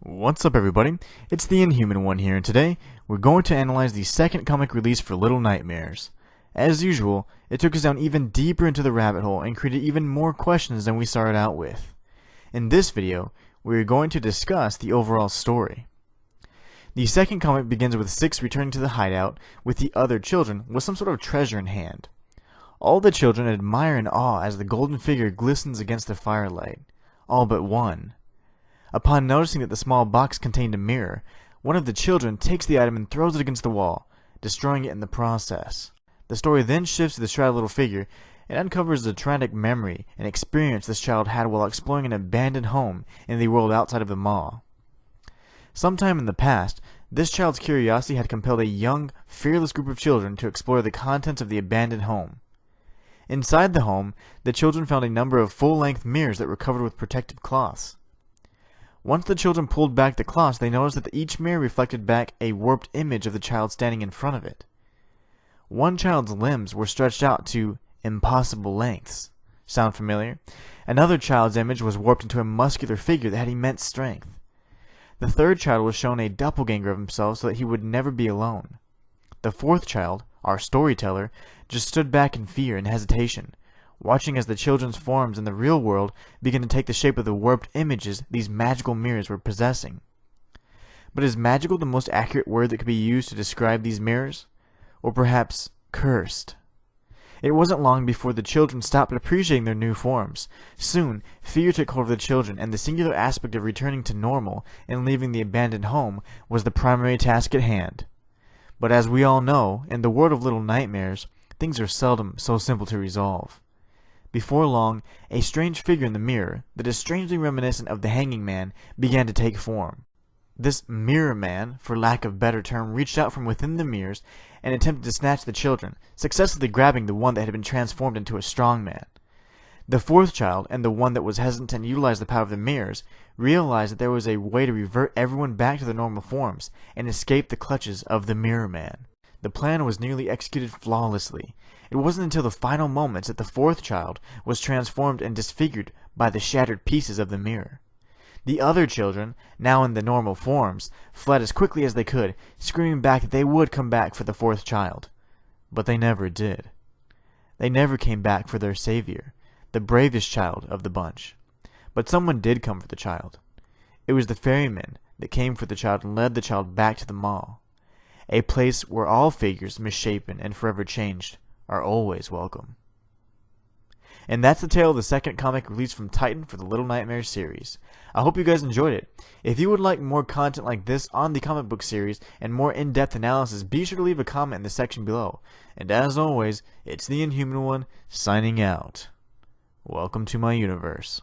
What's up, everybody? It's the Inhuman one here, and today we're going to analyze the second comic release for Little Nightmares. As usual, it took us down even deeper into the rabbit hole and created even more questions than we started out with. In this video, we're going to discuss the overall story. The second comic begins with Six returning to the hideout with the other children with some sort of treasure in hand. All the children admire in awe as the golden figure glistens against the firelight. All but one. Upon noticing that the small box contained a mirror, one of the children takes the item and throws it against the wall, destroying it in the process. The story then shifts to the shrouded little figure and uncovers the traumatic memory and experience this child had while exploring an abandoned home in the world outside of the mall. Sometime in the past, this child's curiosity had compelled a young, fearless group of children to explore the contents of the abandoned home. Inside the home, the children found a number of full-length mirrors that were covered with protective cloths. Once the children pulled back the cloths, they noticed that each mirror reflected back a warped image of the child standing in front of it. One child's limbs were stretched out to impossible lengths. Sound familiar? Another child's image was warped into a muscular figure that had immense strength. The third child was shown a doppelganger of himself so that he would never be alone. The fourth child, our storyteller, just stood back in fear and hesitation, watching as the children's forms in the real world began to take the shape of the warped images these magical mirrors were possessing. But is magical the most accurate word that could be used to describe these mirrors? Or perhaps cursed? It wasn't long before the children stopped appreciating their new forms. Soon, fear took hold of the children, and the singular aspect of returning to normal and leaving the abandoned home was the primary task at hand. But as we all know, in the world of Little Nightmares, things are seldom so simple to resolve. Before long, a strange figure in the mirror, that is strangely reminiscent of the Hanging Man, began to take form. This Mirror Man, for lack of a better term, reached out from within the mirrors and attempted to snatch the children, successfully grabbing the one that had been transformed into a strong man. The fourth child, and the one that was hesitant to utilize the power of the mirrors, realized that there was a way to revert everyone back to their normal forms and escape the clutches of the Mirror Man. The plan was nearly executed flawlessly. It wasn't until the final moments that the fourth child was transformed and disfigured by the shattered pieces of the mirror. The other children, now in the normal forms, fled as quickly as they could, screaming back that they would come back for the fourth child. But they never did. They never came back for their savior, the bravest child of the bunch. But someone did come for the child. It was the ferryman that came for the child and led the child back to the mall. A place where all figures misshapen and forever changed are always welcome. And that's the tale of the second comic released from Titan for the Little Nightmares series. I hope you guys enjoyed it. If you would like more content like this on the comic book series and more in-depth analysis, be sure to leave a comment in the section below. And as always, it's the Inhuman one, signing out. Welcome to my universe.